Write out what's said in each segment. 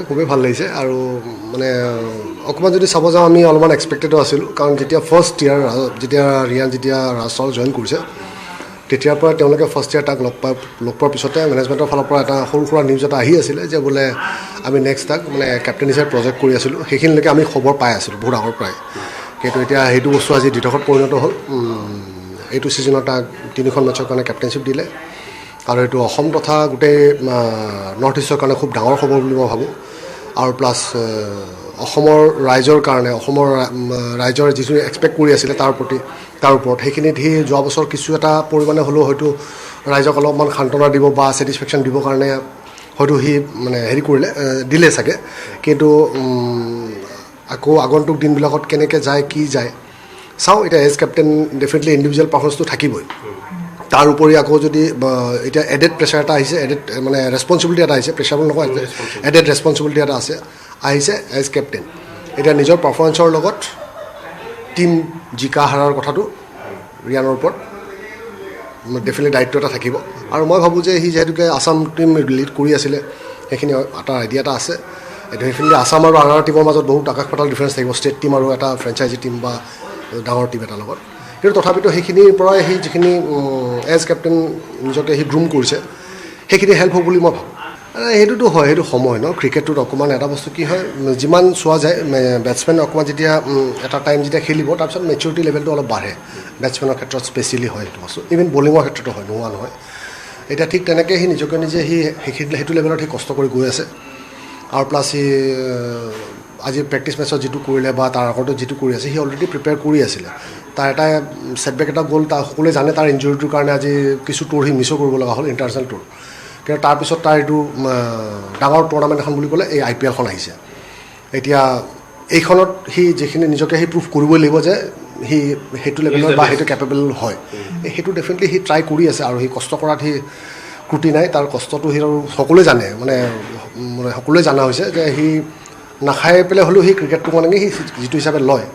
খুবেই ভাল লাগিছে আৰু মানে অকণমান যদি চাব যাওঁ আমি অলপমান এক্সপেক্টেডো আছিলোঁ কাৰণ যেতিয়া ফাৰ্ষ্ট ইয়াৰ যেতিয়া ৰিয়ান যেতিয়া ৰাজচাল জইন কৰিছে তেতিয়াৰ পৰা তেওঁলোকে ফাৰ্ষ্ট ইয়াৰ তাক লগ পোৱাৰ পিছতে মেনেজমেণ্টৰ ফালৰ পৰা এটা সৰু সুৰা নিউজ এটা আহি আছিলে যে বোলে আমি নেক্সট তাক মানে কেপ্টেইন হিচাপে প্ৰজেক্ট কৰি আছিলোঁ সেইখিনিলৈকে আমি খবৰ পাই আছিলোঁ বহুত আগৰ পৰাই কিন্তু এতিয়া সেইটো বস্তু আজি দ্বিতীয়ত পৰিণত হ'ল এইটো ছিজনত তাক 3খন মেটচৰ কাৰণে কেপ্টেইনশ্বিপ দিলে আৰু এইটো অসম তথা গোটেই নৰ্থ ইষ্টৰ কাৰণে খুব ডাঙৰ খবৰ বুলি মই ভাবোঁ আৰু প্লাছ অসমৰ ৰাইজৰ কাৰণে অসমৰ ৰাইজৰ যিটো এক্সপেক্ট কৰি আছিলে তাৰ ওপৰত সেইখিনিত সি যোৱা বছৰ কিছু এটা পৰিমাণে হ'লেও হয়তো ৰাইজক অলপমান সান্তনা দিব বা ছেটিছফেকশ্যন দিবৰ কাৰণে হয়তো সি মানে হেৰি দিলে চাগে কিন্তু আকৌ আগন্তুক দিনবিলাকত কেনেকৈ যায় কি যায় চাওঁ এতিয়া এজ কেপ্টেইন ডেফিনেটলি ইণ্ডিভিজুৱেল পাৰফৰ্মেঞ্চটো থাকিবই তাৰ উপৰি আকৌ যদি এতিয়া এডেড প্ৰেছাৰ এটা আহিছে এডেড মানে ৰেছপনচিবিলিটি এটা আহিছে প্ৰেছাৰ বুলি নকয় এডেড ৰেছপনচিবিলিটি এটা আহিছে এজ কেপ্টেইন এতিয়া নিজৰ পাৰফৰ্মেঞ্চৰ লগত টিম জিকা হাৰাৰ কথাটো ৰিয়ানৰ ওপৰত ডেফিনেটলি দায়িত্ব এটা থাকিব আৰু মই ভাবোঁ যে সি যিহেতুকে আছাম টিম লিড কৰি আছিলে সেইখিনি এটা আইডিয়া এটা আছে ডেফিনেটলি আছাম আৰু আন টিমৰ মাজত বহুত আকাশ পাতাল ডিফাৰেঞ্চ থাকিব ষ্টেট টিম আৰু এটা ফ্ৰেঞ্চাইজি টিম বা ডাঙৰ টিম এটাৰ লগত কিন্তু তথাপিতো সেইখিনিৰ পৰাই সি যিখিনি এজ কেপ্টেইন নিজকে সি গ্ৰুম কৰিছে সেইখিনি হেল্প হ'ব বুলি মই ভাবোঁ সেইটোতো হয় সেইটো সময় ন ক্ৰিকেটটোত অকণমান এটা বস্তু কি হয় যিমান চোৱা যায় বেটছমেন অকণমান যেতিয়া এটা টাইম যেতিয়া খেলিব তাৰপিছত মেচিউৰিটি লেভেলটো অলপ বাঢ়ে বেটছমেনৰ ক্ষেত্ৰত স্পেচিয়েলি হয় সেইটো বস্তু ইভেন বলিঙৰ ক্ষেত্ৰতো হয় নোহোৱা নহয় এতিয়া ঠিক তেনেকৈ সি নিজকে নিজে সেইটো লেভেলত সি কষ্ট কৰি গৈ আছে আৰু প্লাছ সি আজি প্ৰেক্টিছ মেটছত যিটো কৰিলে বা তাৰ আগতে যিটো কৰি আছে সি অলৰেডি প্ৰিপেয়াৰ কৰি আছিলে তাৰ এটা ছেটবেক এটা গ'ল তাৰ সকলোৱে জানে তাৰ ইঞ্জুৰিটোৰ কাৰণে আজি কিছু টুৰ সি মিছো কৰিব লগা হ'ল ইণ্টাৰনেশ্যনেল টুৰ কিন্তু তাৰপিছত তাৰ এইটো ডাঙৰ টুৰ্ণামেণ্ট এখন বুলি ক'লে এই IPLখন আহিছে এতিয়া এইখনত সি যিখিনি নিজকে সি প্ৰুভ কৰিবই লাগিব যে সি সেইটো লেভেলৰ বা সেইটো কেপেবল হয় সেইটো ডেফিনেটলি সি ট্ৰাই কৰি আছে আৰু সি কষ্ট কৰাত সি ক্ৰুটি নাই তাৰ কষ্টটো সি আৰু সকলোৱে জানে মানে সকলোৱে জনা হৈছে যে সি নাখাই পেলাই হ'লেও সি ক্ৰিকেটটো মানে সি যিটো হিচাপে লয়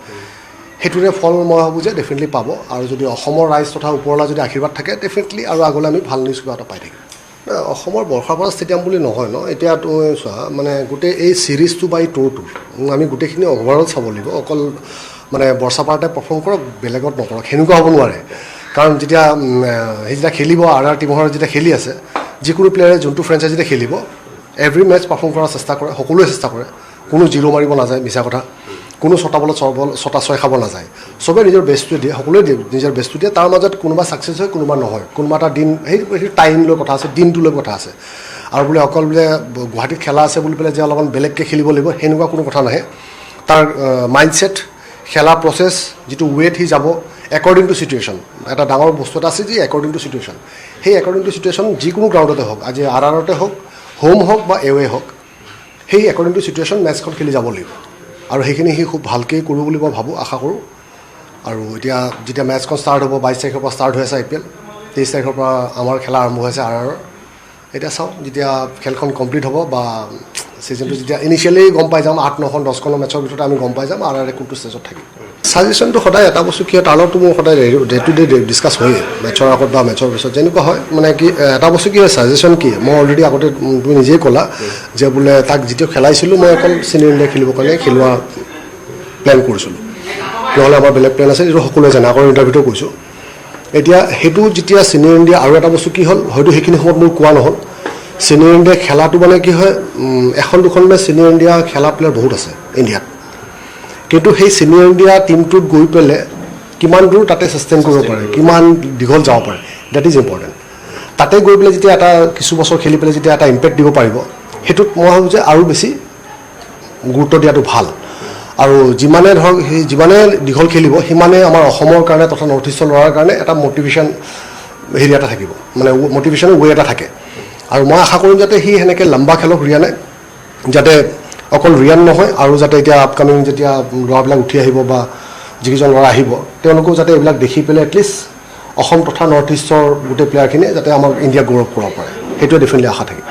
সেইটোৰে ফল মই ভাবোঁ যে ডেফিনেটলি পাব আৰু যদি অসমৰ ৰাইজ তথা ওপৰলা যদি আশীৰ্বাদ থাকে ডেফিনেটলি আৰু আগলৈ আমি ভাল নিউজ কিবা এটা পাই থাকিম অসমৰ বৰ্ষাপাৰা ষ্টেডিয়াম বুলি নহয় ন এতিয়া তুমি চোৱা মানে গোটেই এই চিৰিজটো বা এই টুৰটো আমি গোটেইখিনি অভাৰঅল চাব লাগিব অকল মানে বৰ্ষাপাৰাতে পাৰফৰ্ম কৰক বেলেগত নকৰক সেনেকুৱা হ'ব নোৱাৰে কাৰণ যেতিয়া সি যেতিয়া খেলিব আৰ টিমৰ যেতিয়া খেলি আছে যিকোনো প্লেয়াৰে যোনটো ফ্ৰেঞ্চাইজিতে খেলিব এভৰি মেটচ পাৰফৰ্ম কৰাৰ চেষ্টা কৰে সকলোৱে চেষ্টা কৰে কোনো জিৰ' মাৰিব নাযায় মিছা কথা কোনো 6টা বলত 6 খাব নাযায় চবেই নিজৰ বেষ্টটো দিয়ে সকলোৱে নিজৰ বেষ্টটো দিয়ে তাৰ মাজত কোনোবা ছাকচেছ হয় কোনোবা নহয় কোনোবা এটা দিন সেই টাইম লৈ কথা আছে দিনটো লৈ কথা আছে আৰু বোলে অকল বোলে গুৱাহাটীত খেলা আছে বুলি পেলাই যে অলপমান বেলেগকৈ খেলিব লাগিব সেনেকুৱা কোনো কথা নাহে তাৰ মাইণ্ডছেট খেলা প্ৰচেছ যিটো ৱেট সি যাব একৰ্ডিং টু চিটুৱেশ্যন এটা ডাঙৰ বস্তু এটা আছে যি একৰ্ডিং টু চিটুৱেশ্যন সেই একৰ্ডিং টু চিটুৱেশ্যন যিকোনো গ্ৰাউণ্ডতে হওক আজি আৰতে হওক হোম হওক বা এৱে হওক সেই একৰ্ডিং টু চিটুৱেশ্যন মেটচখন খেলি যাব লাগিব আৰু সেইখিনি সি খুব ভালকৈ কৰিব বুলি মই ভাবোঁ আশা কৰোঁ আৰু এতিয়া যেতিয়া মেটচখন ষ্টাৰ্ট হ'ব 22 তাৰিখৰ পৰা ষ্টাৰ্ট হৈ আছে IPL 23 তাৰিখৰ পৰা আমাৰ খেলা আৰম্ভ হৈছে আৰৰ এতিয়া চাওঁ যেতিয়া খেলখন কমপ্লিট হ'ব বা ছিজনটো যেতিয়া ইনিচিয়েলি গম পাই যাম 8, 9, 10খনৰ মেটচৰ ভিতৰতে আমি গম পাই যাম আৰে কোনটো ষ্টেজত থাকিম ছাজেশ্যনটো সদায় এটা বস্তু কি হয় তাৰ লগতো মোৰ সদায় ডে টু ডে ডিছকাছ হয়েই মেটচৰ আগত বা মেটচৰ পিছত যেনেকুৱা হয় মানে কি এটা বস্তু কি হয় ছাজেশ্যন কি মই অলৰেডি আগতে তুমি নিজেই ক'লা যে বোলে তাক যেতিয়া খেলাইছিলোঁ মই অকল চিনিয়ৰ ইণ্ডিয়া খেলিবৰ কাৰণে খেলোৱা প্লেন কৰিছিলোঁ নহ'লে আমাৰ বেলেগ প্লেন আছে এইটো সকলোৱে জানে আগৰ ইণ্টাৰভিউটো কৈছোঁ এতিয়া সেইটো যেতিয়া চিনিয়ৰ ইণ্ডিয়া আৰু এটা বস্তু কি হ'ল হয়তো সেইখিনি সময়ত মোৰ কোৱা নহ'ল চিনিয়ৰ ইণ্ডিয়া খেলাটো মানে কি হয় এখন দুখন মেচ চিনিয়ৰ ইণ্ডিয়া খেলা প্লেয়াৰ বহুত আছে ইণ্ডিয়াত কিন্তু সেই চিনিয়ৰ ইণ্ডিয়া টিমটোত গৈ পেলাই কিমান দূৰ তাতে ছাষ্টেইন কৰিব পাৰে কিমান দীঘল যাব পাৰে ডেট ইজ ইম্পৰ্টেণ্ট তাতে গৈ পেলাই যেতিয়া এটা কিছু বছৰ খেলি পেলাই যেতিয়া এটা ইম্পেক্ট দিব পাৰিব সেইটোত মই ভাবোঁ যে আৰু বেছি গুৰুত্ব দিয়াটো ভাল আৰু যিমানে ধৰক যিমানে দীঘল খেলিব সিমানে আমাৰ অসমৰ কাৰণে তথা নৰ্থ ইষ্টৰ ল'ৰাৰ কাৰণে এটা মটিভেশ্যন হেৰি এটা থাকিব মানে মটিভেশ্যনৰ ৱে এটা থাকে আৰু মই আশা কৰিম যাতে সি সেনেকৈ লম্বা খেলক ৰিয়ানে যাতে অকল ৰিয়ান নহয় আৰু যাতে এতিয়া আপকামিং যেতিয়া ল'ৰাবিলাক উঠি আহিব বা যিকেইজন ল'ৰা আহিব তেওঁলোকেও যাতে এইবিলাক দেখি পেলাই এটলিষ্ট অসম তথা নৰ্থ ইষ্টৰ গোটেই প্লেয়াৰখিনিয়ে যাতে আমাৰ ইণ্ডিয়াক গৌৰৱ কৰিব পাৰে সেইটোৱে ডেফিনেটলি আশা থাকে